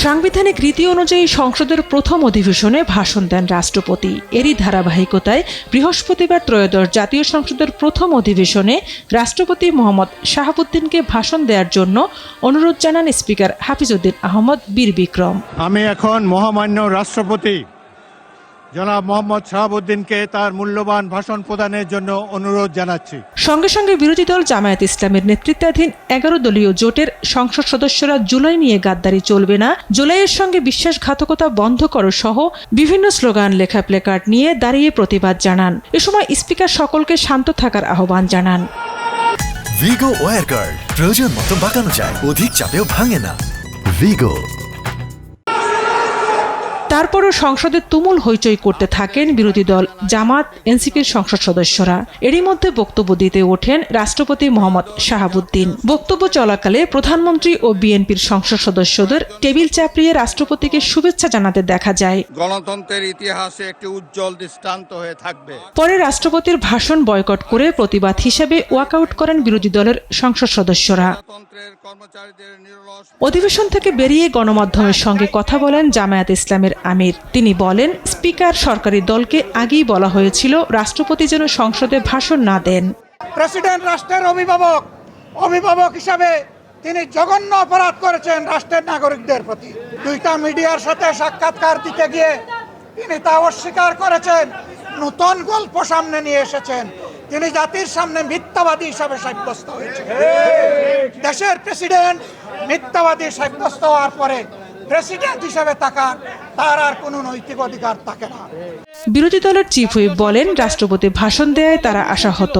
সাংবিধানিক রীতি অনুযায়ী সংসদের প্রথম অধিবেশনে ভাষণ দেন রাষ্ট্রপতি। এরই ধারাবাহিকতায় বৃহস্পতিবার ত্রয়োদশ জাতীয় সংসদের প্রথম অধিবেশনে রাষ্ট্রপতি মোহাম্মদ শাহাবুদ্দিনকে ভাষণ দেওয়ার জন্য অনুরোধ জানান স্পিকার হাফিজউদ্দিন আহমদ বীর বিক্রম। আমি এখন মহামান্য রাষ্ট্রপতি জনাব মোহাম্মদ শাহাবুদ্দিনকে তার মূল্যবান ভাষণ প্রদানের জন্য অনুরোধ জানাচ্ছি। সঙ্গে সঙ্গে বিরোধী দল জামায়াত ইসলামের নেতৃত্বাধীন 11 দলীয় জোটের সংসদ সদস্যরা জুলাই নিয়ে গাদ্দারি চলবে না, জুলাইয়ের সঙ্গে বিশ্বাসঘাতকতা বন্ধ করো সহ বিভিন্ন স্লোগান লেখা প্লেকার্ড নিয়ে দাঁড়িয়ে প্রতিবাদ জানান। এ সময় স্পিকার সকলকে শান্ত থাকার আহ্বান জানান। ভিগো ওয়্যার গার্ড প্রয়োজন মতো বাঁকানো যায়, অধিক চাপেও ভাঙে না। ভিগো। তারপরও সংসদে তুমুল হইচই করতে থাকেন বিরোধী দল জামাত এনসিপির সংসদ সদস্যরা। এরই মধ্যে বক্তব্য দিতে ওঠেন রাষ্ট্রপতি মোহাম্মদ শাহাবুদ্দিন। বক্তব্য চলাকালে প্রধানমন্ত্রী ও বিএনপির সংসদ সদস্যদের টেবিল চাপড়িয়ে রাষ্ট্রপতিকে শুভেচ্ছা জানাতে দেখা যায়। গণতন্ত্রের ইতিহাসে একটি উজ্জ্বল দৃষ্টান্ত হয়ে থাকবে। পরে রাষ্ট্রপতির ভাষণ বয়কট করে প্রতিবাদ হিসেবে ওয়াকআউট করেন বিরোধী দলের সংসদ সদস্যরা। অধিবেশন থেকে বেরিয়ে গণমাধ্যমের সঙ্গে কথা বলেন জামায়াত ইসলামের আমির। তিনি বলেন, স্পিকার সরকারি দলকে আগেই বলা হয়েছিল রাষ্ট্রপতি যেন সংসদে ভাষণ না দেন। প্রেসিডেন্ট রাষ্ট্রের অভিভাবক হিসাবে তিনি জঘন্য অপরাধ করেছেন রাষ্ট্রের নাগরিকদের প্রতি। দুইটা মিডিয়ার সাথে সাক্ষাৎকার দিতে গিয়ে তিনি তা অস্বীকার করেছেন, নতুন গল্প সামনে নিয়ে এসেছেন। তিনি জাতির সামনে মিথ্যাবাদী হিসাবে সাব্যস্ত হয়েছেন। দেশের প্রেসিডেন্ট মিথ্যাবাদী সাব্যস্ত হওয়ার পরে প্রেসিডেন্ট হিসেবে তার আর কোনো নৈতিক অধিকার থাকে না। বিরোধী দলের চিফ হুইপ বলেন, রাষ্ট্রপতি ভাষণ দেয় তারা আশাহত।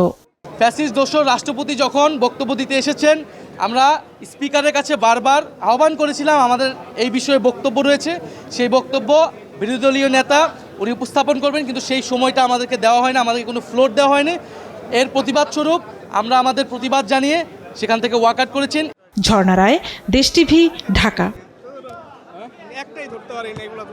ফ্যাসিস্ট দোসর রাষ্ট্রপতি যখন বক্তব্য দিতে এসেছেন, আমরা স্পিকারের কাছে বারবার আহ্বান করেছিলাম আমাদের এই বিষয়ে বক্তব্য রয়েছে, সেই বক্তব্য বিরোধী দলীয় নেতা উনি উপস্থাপন করবেন, কিন্তু সেই সময়টা আমাদেরকে দেওয়া হয় না, আমাদেরকে কোনো ফ্লোর দেওয়া হয়নি। এর প্রতিবাদ স্বরূপ আমরা আমাদের প্রতিবাদ জানিয়ে সেখান থেকে ওয়াকআউট করেছেন। ঝর্ণা রায়, দেশ টিভি, ঢাকা। একটাই ধরতে পারি না এগুলো।